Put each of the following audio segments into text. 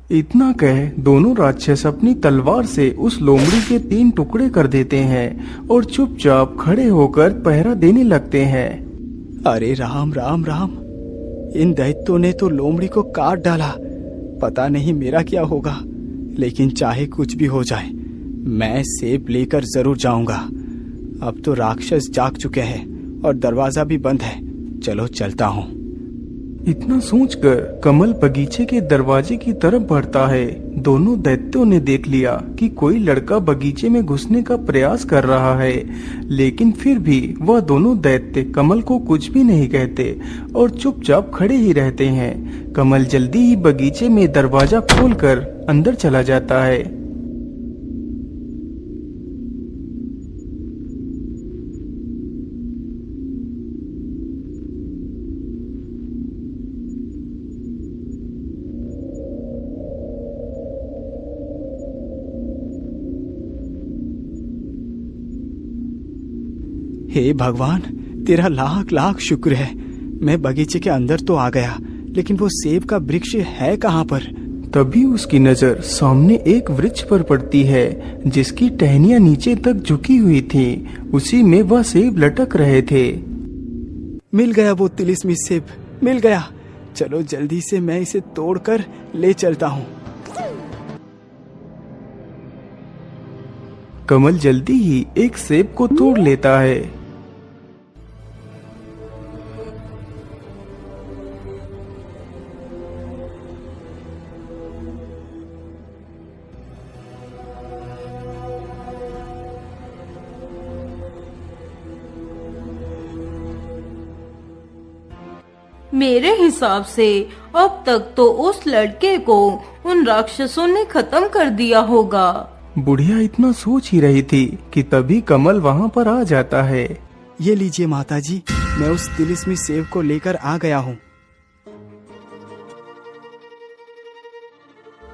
इतना कह दोनों राक्षस अपनी तलवार से उस लोमड़ी के 3 टुकड़े कर देते हैं और चुपचाप खड़े होकर पहरा देने लगते हैं। अरे राम राम राम, इन दैत्यों ने तो लोमड़ी को काट डाला। पता नहीं मेरा क्या होगा, लेकिन चाहे कुछ भी हो जाए मैं सेब लेकर जरूर जाऊंगा। अब तो राक्षस जाग चुके हैं और दरवाजा भी बंद है। चलो चलता हूँ। इतना सोचकर कमल बगीचे के दरवाजे की तरफ बढ़ता है। दोनों दैत्यों ने देख लिया कि कोई लड़का बगीचे में घुसने का प्रयास कर रहा है, लेकिन फिर भी वह दोनों दैत्य कमल को कुछ भी नहीं कहते और चुपचाप खड़े ही रहते हैं। कमल जल्दी ही बगीचे में दरवाजा खोलकर अंदर चला जाता है। हे भगवान, तेरा लाख लाख शुक्र है। मैं बगीचे के अंदर तो आ गया, लेकिन वो सेब का वृक्ष है कहाँ पर? तभी उसकी नजर सामने एक वृक्ष पर पड़ती है जिसकी टहनियां नीचे तक झुकी हुई थी। उसी में वह सेब लटक रहे थे। मिल गया वो तिलिस्मी सेब, मिल गया। चलो जल्दी से मैं इसे तोड़कर ले चलता हूँ। कमल जल्दी ही एक सेब को तोड़ लेता है। मेरे हिसाब से अब तक तो उस लड़के को उन राक्षसों ने खत्म कर दिया होगा। बुढ़िया इतना सोच ही रही थी कि तभी कमल वहाँ पर आ जाता है। ये लीजिए माताजी, मैं उस तिलिस्मी सेब को लेकर आ गया हूँ।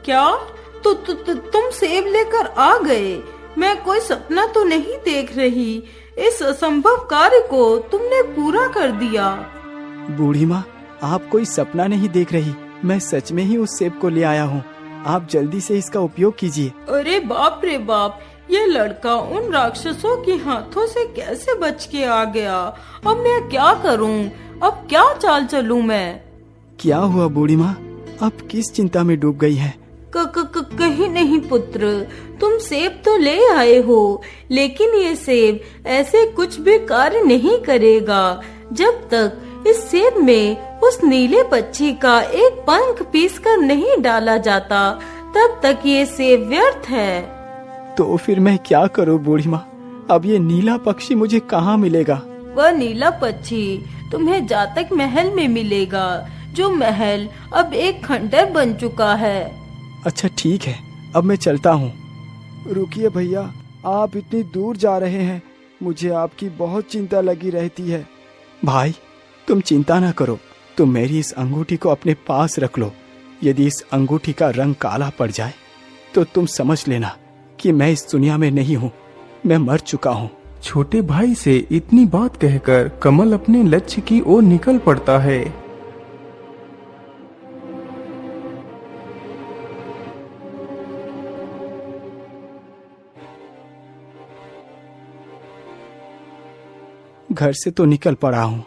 क्या? तुम सेब लेकर आ गए? मैं कोई सपना तो नहीं देख रही। इस असंभव कार्य को तुमने पूरा कर दिया। बूढ़ी माँ, आप कोई सपना नहीं देख रही, मैं सच में ही उस सेब को ले आया हूँ। आप जल्दी से इसका उपयोग कीजिए। अरे बाप रे बाप, ये लड़का उन राक्षसों के हाथों से कैसे बच के आ गया? अब मैं क्या करूँ? अब क्या चाल चलूँ मैं? क्या हुआ बूढ़ी माँ, अब किस चिंता में डूब गई है? कहीं नहीं पुत्र, तुम सेब तो ले आए हो, लेकिन ये सेब ऐसे कुछ भी कार्य नहीं करेगा जब तक इस सेब में उस नीले पक्षी का एक पंख पीसकर नहीं डाला जाता। तब तक ये सेब व्यर्थ है। तो फिर मैं क्या करूं बूढ़ी माँ? अब ये नीला पक्षी मुझे कहाँ मिलेगा? वह नीला पक्षी तुम्हें जातक महल में मिलेगा, जो महल अब एक खंडर बन चुका है। अच्छा ठीक है, अब मैं चलता हूँ। रुकिए भैया, आप इतनी दूर जा रहे हैं, मुझे आपकी बहुत चिंता लगी रहती है। भाई तुम चिंता ना करो, तुम मेरी इस अंगूठी को अपने पास रख लो। यदि इस अंगूठी का रंग काला पड़ जाए तो तुम समझ लेना कि मैं इस दुनिया में नहीं हूँ, मैं मर चुका हूँ। छोटे भाई से इतनी बात कहकर कमल अपने लक्ष्य की ओर निकल पड़ता है। घर से तो निकल पड़ा हूँ,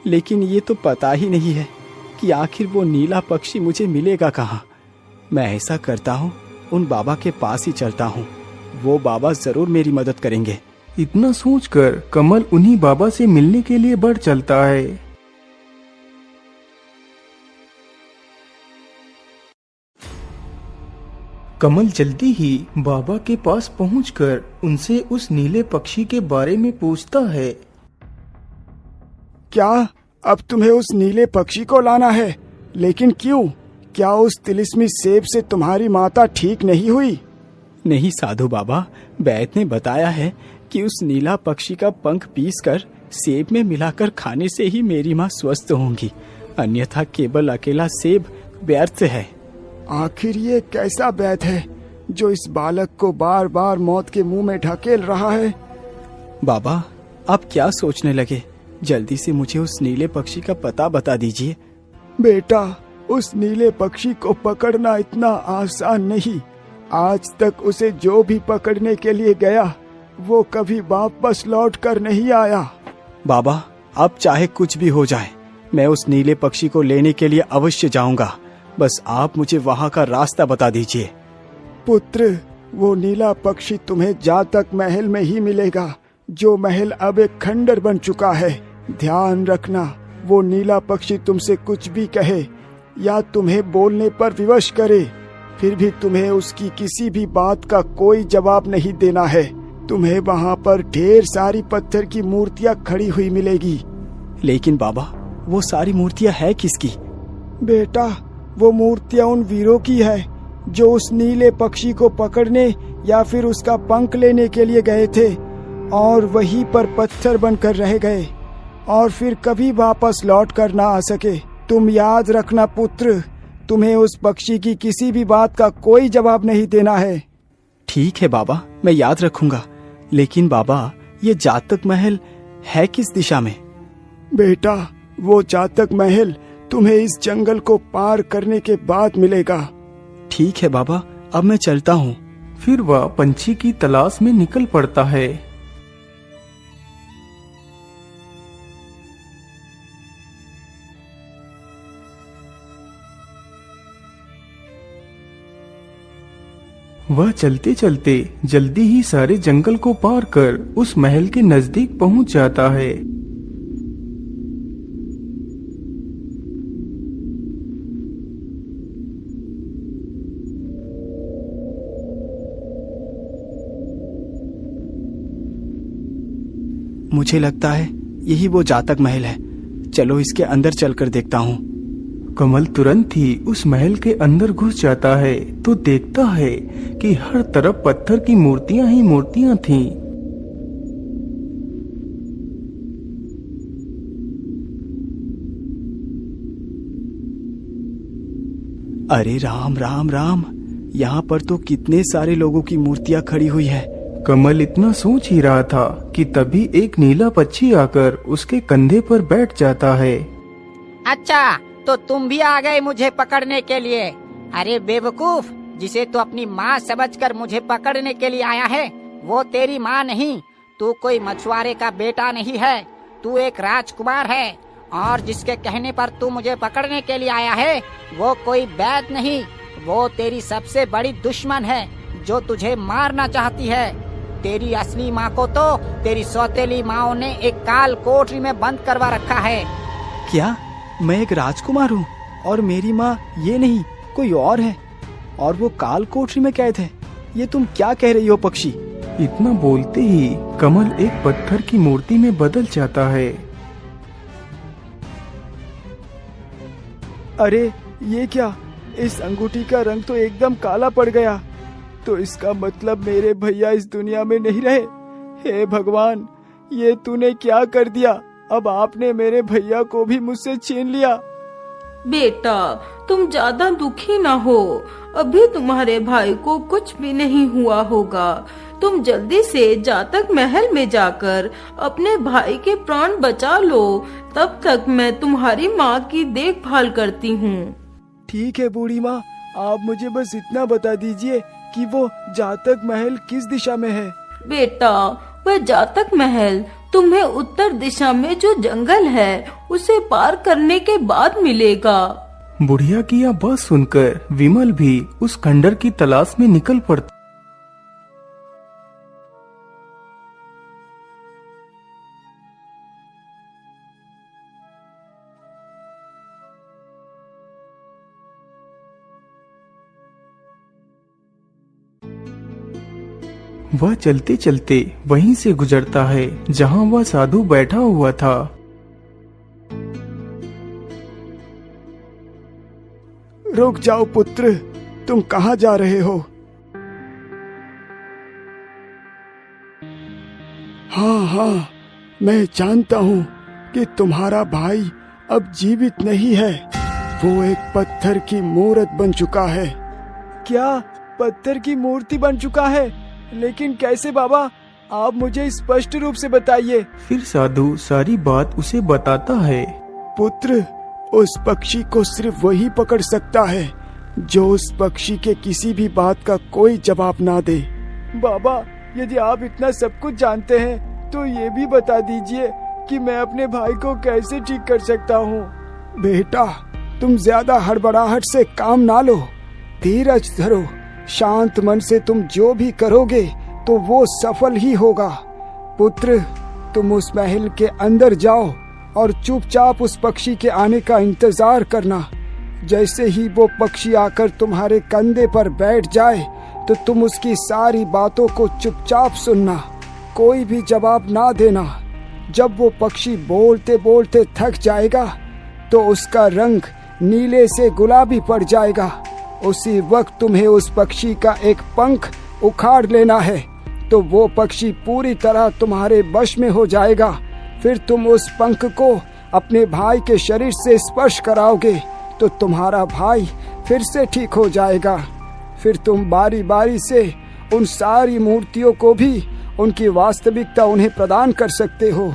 लेकिन ये तो पता ही नहीं है कि आखिर वो नीला पक्षी मुझे मिलेगा कहाँ। मैं ऐसा करता हूँ, उन बाबा के पास ही चलता हूँ, वो बाबा जरूर मेरी मदद करेंगे। इतना सोचकर कमल उन्हीं बाबा से मिलने के लिए बढ़ चलता है। कमल जल्दी ही बाबा के पास पहुंचकर उनसे उस नीले पक्षी के बारे में पूछता है। क्या अब तुम्हें उस नीले पक्षी को लाना है? लेकिन क्यों? क्या उस तिलिस्मी सेब से तुम्हारी माता ठीक नहीं हुई? नहीं साधु बाबा, वैद्य ने बताया है कि उस नीला पक्षी का पंख पीसकर सेब में मिलाकर खाने से ही मेरी माँ स्वस्थ होंगी, अन्यथा केवल अकेला सेब व्यर्थ है। आखिर ये कैसा वैद्य है जो इस बालक को बार बार मौत के मुंह में ढकेल रहा है? बाबा आप क्या सोचने लगे? जल्दी से मुझे उस नीले पक्षी का पता बता दीजिए। बेटा, उस नीले पक्षी को पकड़ना इतना आसान नहीं। आज तक उसे जो भी पकड़ने के लिए गया वो कभी वापस लौट कर नहीं आया। बाबा, अब चाहे कुछ भी हो जाए, मैं उस नीले पक्षी को लेने के लिए अवश्य जाऊंगा। बस आप मुझे वहाँ का रास्ता बता दीजिए। पुत्र, वो नीला पक्षी तुम्हें जातक महल में ही मिलेगा, जो महल अब एक खंडर बन चुका है। ध्यान रखना, वो नीला पक्षी तुमसे कुछ भी कहे या तुम्हें बोलने पर विवश करे, फिर भी तुम्हें उसकी किसी भी बात का कोई जवाब नहीं देना है। तुम्हें वहाँ पर ढेर सारी पत्थर की मूर्तियाँ खड़ी हुई मिलेगी। लेकिन बाबा, वो सारी मूर्तियाँ है किसकी? बेटा, वो मूर्तियाँ उन वीरों की है जो उस नीले पक्षी को पकड़ने या फिर उसका पंख लेने के लिए गए थे और वहीं पर पत्थर बनकर रह गए और फिर कभी वापस लौट कर ना आ सके। तुम याद रखना पुत्र, तुम्हें उस पक्षी की किसी भी बात का कोई जवाब नहीं देना है। ठीक है बाबा, मैं याद रखूंगा। लेकिन बाबा, ये जातक महल है किस दिशा में? बेटा, वो जातक महल तुम्हें इस जंगल को पार करने के बाद मिलेगा। ठीक है बाबा, अब मैं चलता हूँ। फिर वह पंछी की तलाश में निकल पड़ता है। वह चलते चलते जल्दी ही सारे जंगल को पार कर उस महल के नजदीक पहुंच जाता है। मुझे लगता है यही वो जातक महल है। चलो इसके अंदर चलकर देखता हूँ। कमल तुरंत ही उस महल के अंदर घुस जाता है तो देखता है कि हर तरफ पत्थर की मूर्तियां ही मूर्तियां थीं। अरे राम राम राम, यहाँ पर तो कितने सारे लोगों की मूर्तियाँ खड़ी हुई है। कमल इतना सोच ही रहा था कि तभी एक नीला पक्षी आकर उसके कंधे पर बैठ जाता है। अच्छा, तो तुम भी आ गए मुझे पकड़ने के लिए? अरे बेवकूफ, जिसे तू अपनी माँ समझकर मुझे पकड़ने के लिए आया है, वो तेरी माँ नहीं। तू कोई मछुआरे का बेटा नहीं है, तू एक राजकुमार है। और जिसके कहने पर तू मुझे पकड़ने के लिए आया है, वो कोई वैद नहीं, वो तेरी सबसे बड़ी दुश्मन है जो तुझे मारना चाहती है। तेरी असली माँ को तो तेरी सौतेली माँ ने एक काल कोठरी में बंद करवा रखा है। क्या मैं एक राजकुमार हूँ और मेरी माँ ये नहीं कोई और है, और वो काल कोठरी में कैद है? ये तुम क्या कह रही हो पक्षी? इतना बोलते ही कमल एक पत्थर की मूर्ति में बदल जाता है। अरे ये क्या, इस अंगूठी का रंग तो एकदम काला पड़ गया। तो इसका मतलब मेरे भैया इस दुनिया में नहीं रहे। हे भगवान, ये तूने क्या कर दिया? अब आपने मेरे भैया को भी मुझसे छीन लिया। बेटा, तुम ज्यादा दुखी ना हो, अभी तुम्हारे भाई को कुछ भी नहीं हुआ होगा। तुम जल्दी से जातक महल में जाकर अपने भाई के प्राण बचा लो, तब तक मैं तुम्हारी माँ की देखभाल करती हूँ। ठीक है बूढ़ी माँ, आप मुझे बस इतना बता दीजिए कि वो जातक महल किस दिशा में है। बेटा, वह जातक महल तुम्हें उत्तर दिशा में जो जंगल है उसे पार करने के बाद मिलेगा। बुढ़िया की यह बात सुनकर विमल भी उस खंडर की तलाश में निकल पड़ता। वह चलते चलते वहीं से गुजरता है जहां वह साधु बैठा हुआ था। रुक जाओ पुत्र, तुम कहाँ जा रहे हो? हाँ, मैं जानता हूँ कि तुम्हारा भाई अब जीवित नहीं है। वो एक पत्थर की मूर्त बन चुका है। क्या पत्थर की मूर्ति बन चुका है? लेकिन कैसे बाबा, आप मुझे स्पष्ट रूप से बताइए। फिर साधु सारी बात उसे बताता है। पुत्र, उस पक्षी को सिर्फ वही पकड़ सकता है जो उस पक्षी के किसी भी बात का कोई जवाब ना दे। बाबा, यदि आप इतना सब कुछ जानते हैं तो ये भी बता दीजिए कि मैं अपने भाई को कैसे ठीक कर सकता हूँ। बेटा, तुम ज्यादा हड़बड़ाहट से काम ना लो, धीरज धरो। शांत मन से तुम जो भी करोगे तो वो सफल ही होगा। पुत्र, तुम उस महल के अंदर जाओ और चुपचाप उस पक्षी के आने का इंतजार करना। जैसे ही वो पक्षी आकर तुम्हारे कंधे पर बैठ जाए तो तुम उसकी सारी बातों को चुपचाप सुनना, कोई भी जवाब ना देना। जब वो पक्षी बोलते बोलते थक जाएगा तो उसका रंग नीले से गुलाबी पड़ जाएगा। उसी वक्त तुम्हें उस पक्षी का एक पंख उखाड़ लेना है तो वो पक्षी पूरी तरह तुम्हारे वश में हो जाएगा। फिर तुम उस पंख को अपने भाई के शरीर से स्पर्श कराओगे तो तुम्हारा भाई फिर से ठीक हो जाएगा। फिर तुम बारी बारी से उन सारी मूर्तियों को भी उनकी वास्तविकता उन्हें प्रदान कर सकते हो।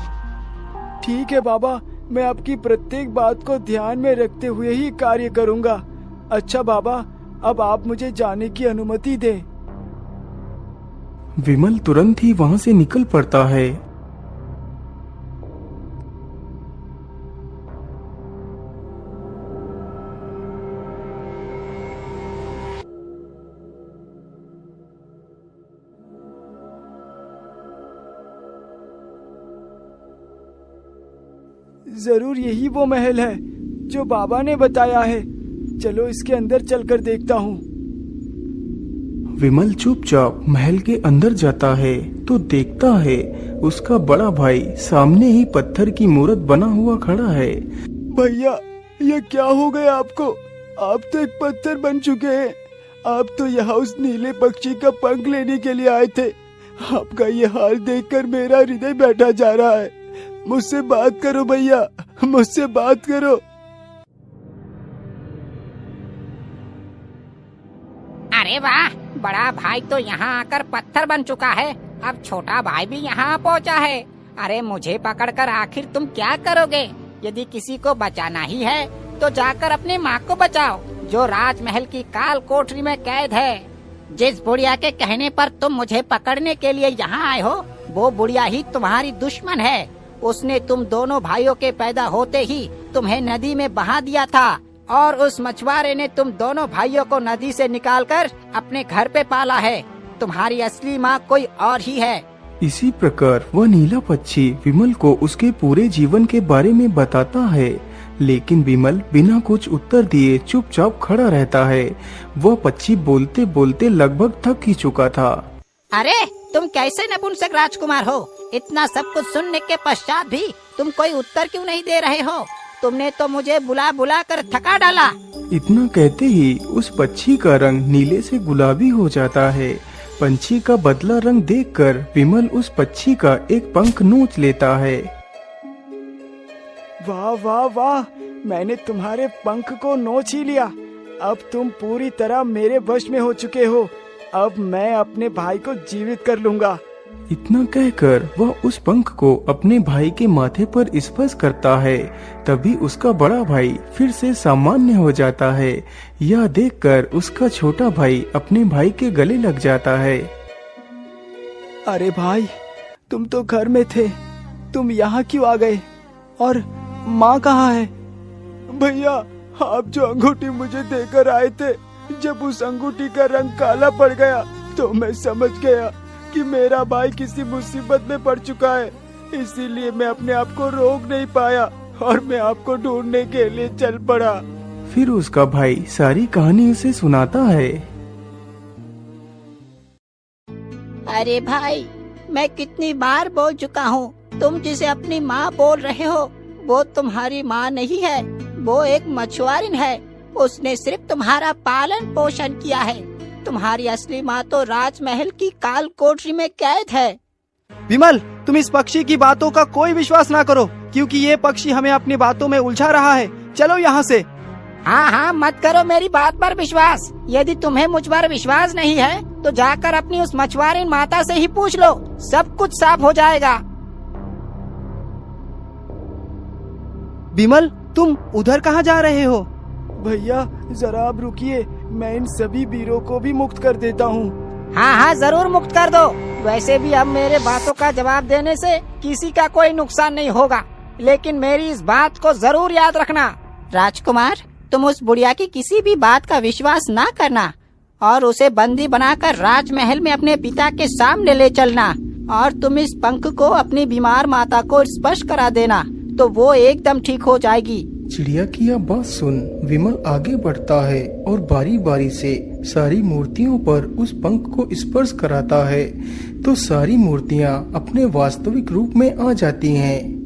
ठीक है बाबा, मैं आपकी प्रत्येक बात को ध्यान में रखते हुए ही कार्य करूंगा। अच्छा बाबा, अब आप मुझे जाने की अनुमति दें। विमल तुरंत ही वहां से निकल पड़ता है। जरूर यही वो महल है जो बाबा ने बताया है। चलो इसके अंदर चलकर देखता हूँ। विमल चुपचाप महल के अंदर जाता है तो देखता है उसका बड़ा भाई सामने ही पत्थर की मूर्त बना हुआ खड़ा है। भैया, ये क्या हो गया आपको? आप तो एक पत्थर बन चुके हैं। आप तो यहाँ उस नीले पक्षी का पंख लेने के लिए आए थे। आपका ये हाल देखकर मेरा हृदय बैठा जा रहा है। मुझसे बात करो भैया, मुझसे बात करो। अरे वाह, बड़ा भाई तो यहाँ आकर पत्थर बन चुका है। अब छोटा भाई भी यहाँ पहुँचा है। अरे मुझे पकड़कर आखिर तुम क्या करोगे? यदि किसी को बचाना ही है तो जाकर अपनी माँ को बचाओ जो राजमहल की काल कोठरी में कैद है। जिस बुढ़िया के कहने पर तुम मुझे पकड़ने के लिए यहाँ आए हो वो बुढ़िया ही तुम्हारी दुश्मन है। उसने तुम दोनों भाइयों के पैदा होते ही तुम्हें नदी में बहा दिया था और उस मछुआरे ने तुम दोनों भाइयों को नदी से निकालकर अपने घर पे पाला है। तुम्हारी असली माँ कोई और ही है। इसी प्रकार वह नीला पक्षी विमल को उसके पूरे जीवन के बारे में बताता है, लेकिन विमल बिना कुछ उत्तर दिए चुपचाप खड़ा रहता है। वह पक्षी बोलते बोलते लगभग थक ही चुका था। अरे तुम कैसे नपुंसक राजकुमार हो? इतना सब कुछ सुनने के पश्चात भी तुम कोई उत्तर क्यों नहीं दे रहे हो? तुमने तो मुझे बुला बुला कर थका डाला। इतना कहते ही उस पक्षी का रंग नीले से गुलाबी हो जाता है। पंछी का बदला रंग देखकर विमल उस पक्षी का एक पंख नोच लेता है। वाह वाह वाह, मैंने तुम्हारे पंख को नोच ही लिया। अब तुम पूरी तरह मेरे वश में हो चुके हो। अब मैं अपने भाई को जीवित कर लूंगा। इतना कहकर वह उस पंख को अपने भाई के माथे पर स्पर्श करता है। तभी उसका बड़ा भाई फिर से सामान्य हो जाता है। यह देखकर उसका छोटा भाई अपने भाई के गले लग जाता है। अरे भाई, तुम तो घर में थे, तुम यहाँ क्यों आ गए? और माँ कहाँ है? भैया, आप जो अंगूठी मुझे देकर आए थे, जब उस अंगूठी का रंग काला पड़ गया तो मैं समझ गया कि मेरा भाई किसी मुसीबत में पड़ चुका है। इसीलिए मैं अपने आप को रोक नहीं पाया और मैं आपको ढूंढने के लिए चल पड़ा। फिर उसका भाई सारी कहानी उसे सुनाता है। अरे भाई, मैं कितनी बार बोल चुका हूँ, तुम जिसे अपनी माँ बोल रहे हो वो तुम्हारी माँ नहीं है, वो एक मछुआरिन है। उसने सिर्फ तुम्हारा पालन पोषण किया है। तुम्हारी असली माँ तो राजमहल की काल कोठरी में कैद है। विमल, तुम इस पक्षी की बातों का कोई विश्वास ना करो, क्योंकि ये पक्षी हमें अपनी बातों में उलझा रहा है। चलो यहाँ से। हाँ हाँ, मत करो मेरी बात पर विश्वास। यदि तुम्हें मुझ पर विश्वास नहीं है तो जाकर अपनी उस मछुआरिन माता से ही पूछ लो, सब कुछ साफ हो जाएगा। विमल, तुम उधर कहाँ जा रहे हो? भैया जरा आप रुकिए, मैं इन सभी वीरों को भी मुक्त कर देता हूँ। हाँ हाँ जरूर मुक्त कर दो। वैसे भी अब मेरे बातों का जवाब देने से किसी का कोई नुकसान नहीं होगा, लेकिन मेरी इस बात को जरूर याद रखना। राजकुमार, तुम उस बुढ़िया की किसी भी बात का विश्वास ना करना और उसे बंदी बनाकर राजमहल में अपने पिता के सामने ले चलना, और तुम इस पंख को अपनी बीमार माता को स्पर्श करा देना तो वो एकदम ठीक हो जाएगी। चिड़िया की यह बात सुन विमल आगे बढ़ता है और बारी बारी से सारी मूर्तियों पर उस पंख को स्पर्श कराता है, तो सारी मूर्तियाँ अपने वास्तविक रूप में आ जाती हैं।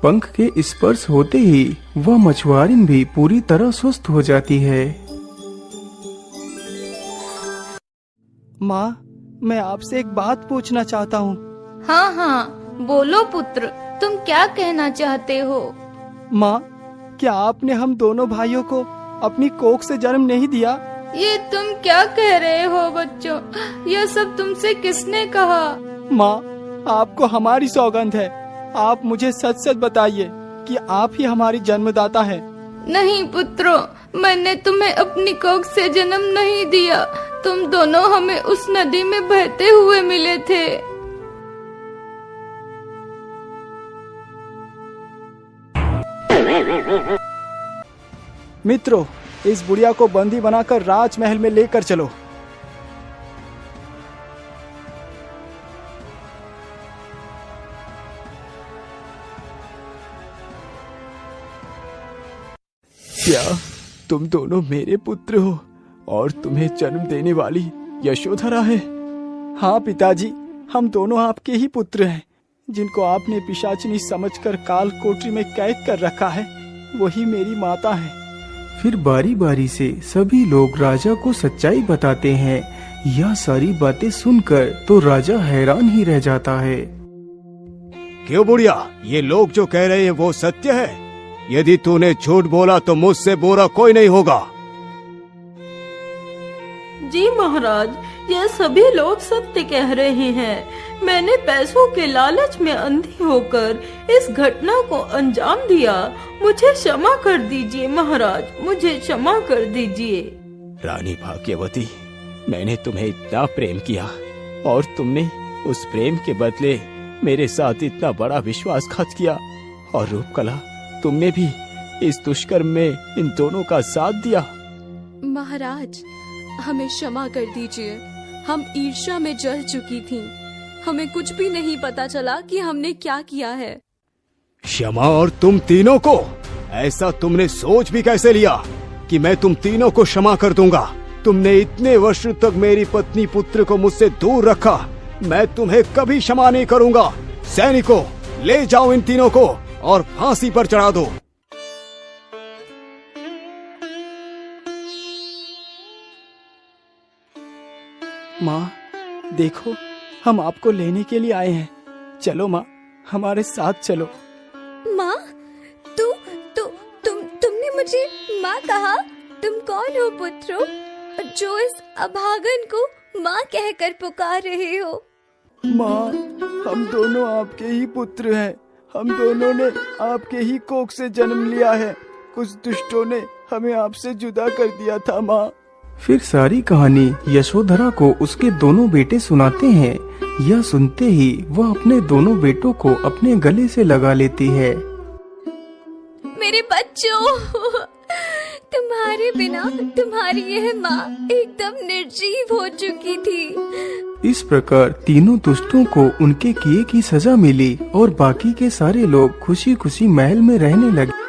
पंख के स्पर्श होते ही वह मछुआरिन भी पूरी तरह स्वस्थ हो जाती है। माँ, मैं आपसे एक बात पूछना चाहता हूँ। हाँ हाँ बोलो पुत्र, तुम क्या कहना चाहते हो? माँ, क्या आपने हम दोनों भाइयों को अपनी कोख से जन्म नहीं दिया? ये तुम क्या कह रहे हो बच्चों? यह सब तुमसे किसने कहा? माँ, आपको हमारी सौगंध है, आप मुझे सच सच बताइए कि आप ही हमारी जन्मदाता हैं। नहीं पुत्रों, मैंने तुम्हें अपनी कोख से जन्म नहीं दिया। तुम दोनों हमें उस नदी में बहते हुए मिले थे। मित्रों, इस बुढ़िया को बंदी बनाकर राजमहल में लेकर चलो। क्या तुम दोनों मेरे पुत्र हो और तुम्हें जन्म देने वाली यशोधरा है? हाँ पिताजी, हम दोनों आपके ही पुत्र हैं, जिनको आपने पिशाचिनी समझकर काल कोठरी में कैद कर रखा है, वही मेरी माता है। फिर बारी बारी से सभी लोग राजा को सच्चाई बताते हैं। यह सारी बातें सुनकर तो राजा हैरान ही रह जाता है। क्यों बुढ़िया, ये लोग जो कह रहे हैं वो सत्य है? यदि तूने झूठ बोला तो मुझसे बुरा कोई नहीं होगा। जी महाराज, यह सभी लोग सत्य कह रहे हैं। मैंने पैसों के लालच में अंधी होकर इस घटना को अंजाम दिया। मुझे क्षमा कर दीजिए महाराज, मुझे क्षमा कर दीजिए। रानी भाग्यवती, मैंने तुम्हें इतना प्रेम किया और तुमने उस प्रेम के बदले मेरे साथ इतना बड़ा विश्वासघात किया, और रूपकला तुमने भी इस दुष्कर्म में इन दोनों का साथ दिया। महाराज, हमें क्षमा कर दीजिए, हम ईर्ष्या में जल चुकी थीं। हमें कुछ भी नहीं पता चला कि हमने क्या किया है। क्षमा और तुम तीनों को? ऐसा तुमने सोच भी कैसे लिया कि मैं तुम तीनों को क्षमा कर दूंगा? तुमने इतने वर्ष तक मेरी पत्नी पुत्र को मुझसे दूर रखा, मैं तुम्हें कभी क्षमा नहीं करूंगा। सैनिकों, ले जाओ इन तीनों को और फांसी पर चढ़ा दो। माँ, देखो, हम आपको लेने के लिए आए हैं। चलो माँ, हमारे साथ चलो। माँ, तुमने मुझे माँ कहा? तुम कौन हो पुत्रों, जो इस अभागन को माँ कहकर पुकार रहे हो? माँ, हम दोनों आपके ही पुत्र हैं। हम दोनों ने आपके ही कोख से जन्म लिया है। कुछ दुष्टों ने हमें आपसे जुदा कर दिया था माँ। फिर सारी कहानी यशोधरा को उसके दोनों बेटे सुनाते हैं। यह सुनते ही वह अपने दोनों बेटों को अपने गले से लगा लेती है। मेरे बच्चों, तुम्हारे बिना तुम्हारी यह माँ एकदम निर्जीव हो चुकी थी। इस प्रकार तीनों दुष्टों को उनके किए की सजा मिली और बाकी के सारे लोग खुशी खुशी महल में रहने लगे।